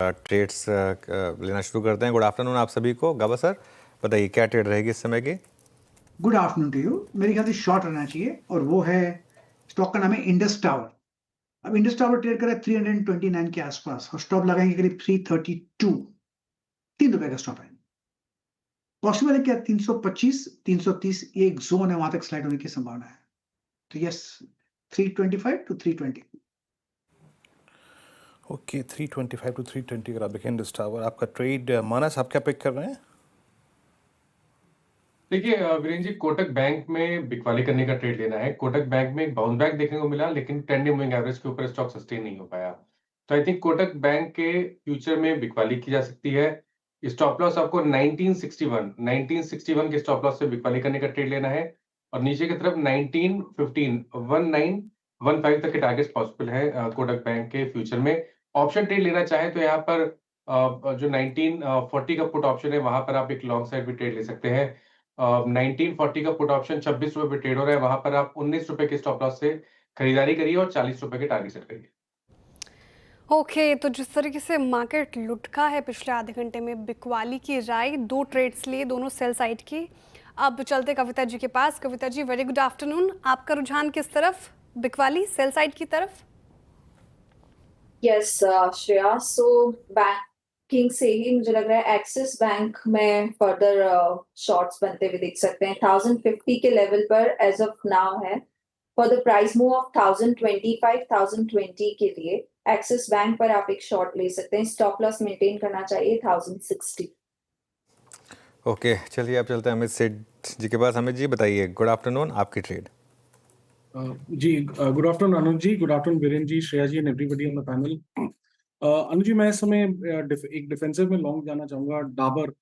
Trades लेना शुरू करते हैं। गुड आफ्टरनून आप सभी को। गाबा सर बताइए क्या ट्रेड रहेगी इस समय की? Good afternoon to you. मेरे ख्याल से शॉर्ट रहना चाहिए और वो है, स्टॉक का नाम है इंडस टावर। अब इंडस टावर ट्रेड कर रहा है 329 के आसपास और स्टॉप लगाएंगे करीब 332। ₹3 का स्टॉप है। पॉसिबल है क्या 325 330 ये एक जोन है, वहां तक स्लाइड होने की संभावना है। तो यस, 325 टू 320। ओके 325 टू 320 अगर आप देखें इंडस टावर आपका ट्रेड। मानस आप क्या पिक कर रहे हैं? देखिए वीरेंद्र जी, कोटक बैंक में बिकवाली करने का ट्रेड लेना है। कोटक बैंक में एक बाउंस बैक देखने को मिला, लेकिन 10 डे मूविंग एवरेज के ऊपर स्टॉक सस्टेन नहीं हो पाया। तो आई थिंक कोटक बैंक के फ्यूचर में बिकवाली की जा सकती है। स्टॉप लॉस आपको 1961 के स्टॉप लॉस से बिकवाली करने का ट्रेड लेना है और नीचे की तरफ 1915 तक के टारगेट्स पॉसिबल है कोटक बैंक के फ्यूचर में। ऑप्शन ट्रेड लेना चाहे तो यहाँ पर जो 1940 का पुट ऑप्शन है वहां पर आप एक लॉन्ग साइड भी ट्रेड ले सकते हैं। 1940 का पुट ऑप्शन 26 रुपए पे ट्रेड हो रहा है, वहां पर आप 19 रुपए के स्टॉप लॉस से खरीदारी करिए और 40 रुपए के टारगेट सेट करिए। ओके तो जिस तरीके से मार्केट लुढ़का है पिछले आधे घंटे में, बिकवाली की राय, 2 ट्रेड्स लिए, दोनों सेल साइड की। अब चलते कविता जी के पास। Kavita ji very good afternoon. आपका रुझान किस तरफ? बिकवाली सेल साइड की तरफ? यस श्रेया, सो बैंकिंग से ही मुझे लग रहा है एक्सिस बैंक में फर्दर शॉर्ट्स बनते हुए देख सकते हैं। 1050 के लेवल पर एज ऑफ नाउ है। For the price move of 1025 1020 के लिए एक्सिस बैंक पर आप एक शॉर्ट ले सकते हैं। स्टॉप लॉस मेंटेन करना चाहिए 1060। ओके चलिए अब चलते हैं अमित सेठ जी के पास। अमित जी बताइए, गुड आफ्टरनून, आपकी ट्रेड। जी good afternoon Anuj ji, good afternoon Virendra ji, Shreya ji and everybody on the panel. Anuj ji, मैं इस समय एक डिफेंसिव में लॉन्ग जाना चाहूंगा। डाबर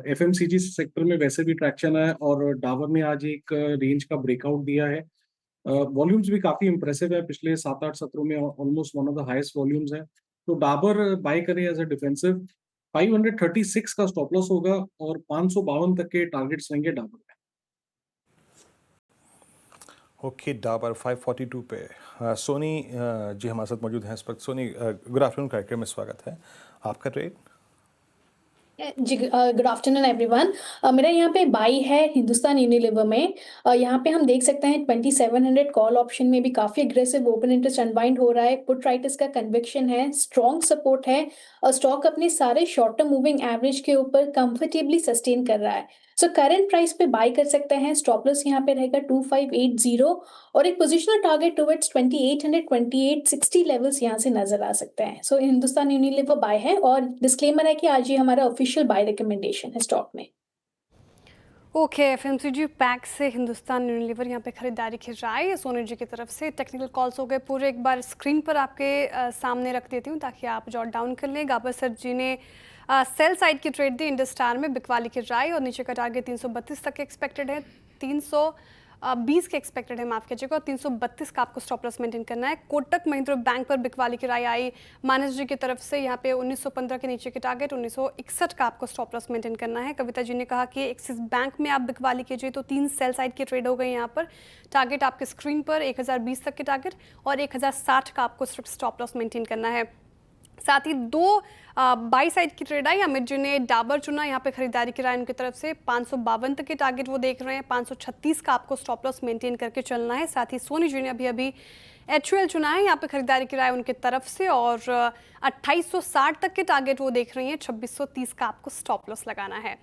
एफएमसीजी सेक्टर में वैसे भी ट्रैक्शन है और डाबर ने आज एक रेंज का ब्रेकआउट दिया है। वॉल्यूम्स भी काफी इंप्रेसिव है, पिछले 7-8 सत्रों में almost one of the highest volumes है। तो डाबर बाय करें एज अ डिफेंसिव। 536 का स्टॉप लॉस होगा और 552 तक के टारगेट्स रहेंगे डाबर में। ओके डाबर 542 पे। सोनी जी हमारे साथ मौजूद हैं इस वक्त। सोनी गुड आफ्टरनून, कार्यक्रम में स्वागत है। आपका ट्रेड? जी गुड आफ्टरनून एवरीवन। मेरा यहाँ पे बाई है हिंदुस्तान यूनिलीवर में। यहाँ पे हम देख सकते हैं 2700 कॉल ऑप्शन में भी काफी एग्रेसिव ओपन इंटरेस्ट अनवाइंड हो रहा है। पुट राइटर्स का कन्विक्शन है, स्ट्रॉन्ग सपोर्ट है और स्टॉक अपने सारे शॉर्ट टर्म मूविंग एवरेज के ऊपर कंफर्टेबली सस्टेन कर रहा है। सो करंट प्राइस पे बाई कर सकते हैं। स्टॉप लॉस यहाँ पे रहेगा 2580 और एक पोजिशनल टारगेट टुवर्ड्स 2800 2860 लेवल्स यहाँ से नजर आ सकते हैं। सो हिंदुस्तान यूनिलीवर बाय है और डिस्क्लेमर है कि आज ये हमारा ऑफिशियल बाय रिकमेंडेशन है स्टॉक में। ओके एफएमसीजी पैक से हिंदुस्तान यूनिलीवर यहाँ पे खरीदारी की राय सोनी जी की तरफ से। टेक्निकल कॉल्स हो गए पूरे, एक बार स्क्रीन पर आपके सामने रख देती हूँ ताकि आप जॉट डाउन कर लें। गाबर सर जी ने सेल साइड की ट्रेड दी इंडस स्टार में, बिकवाली की राय और नीचे का टारगेट 332 तक के एक्सपेक्टेड है, 320 के एक्सपेक्टेड है, माफ कीजिएगा, और 332 का आपको स्टॉप लॉस मेंटेन करना है। कोटक महिंद्रा बैंक पर बिकवाली की राय आई मानस जी की तरफ से, यहाँ पे 1915 के नीचे के टारगेट 1961 का आपको स्टॉप लॉस मेंटेन करना है। कविता जी ने कहा कि एक्सिस बैंक में आप बिकवाली कीजिए, तो 3 सेल साइड की ट्रेड हो गई यहाँ पर। टारगेट आपके स्क्रीन पर 1020 तक के टारगेट और 1060 का आपको स्टॉप लॉस मेंटेन करना है। साथ ही 2 बाई साइड की ट्रेड आई। अमित जी ने डाबर चुना, यहाँ पे खरीदारी की राय उनकी तरफ से। 552 तक के टारगेट वो देख रहे हैं, 536 का आपको स्टॉप लॉस मेंटेन करके चलना है। साथ ही सोनी जी ने अभी एचयूएल चुना है, यहाँ पे खरीदारी की राय उनकी तरफ से और 2860 तक के टारगेट वो देख रही हैं, 2630 का आपको स्टॉप लॉस लगाना है।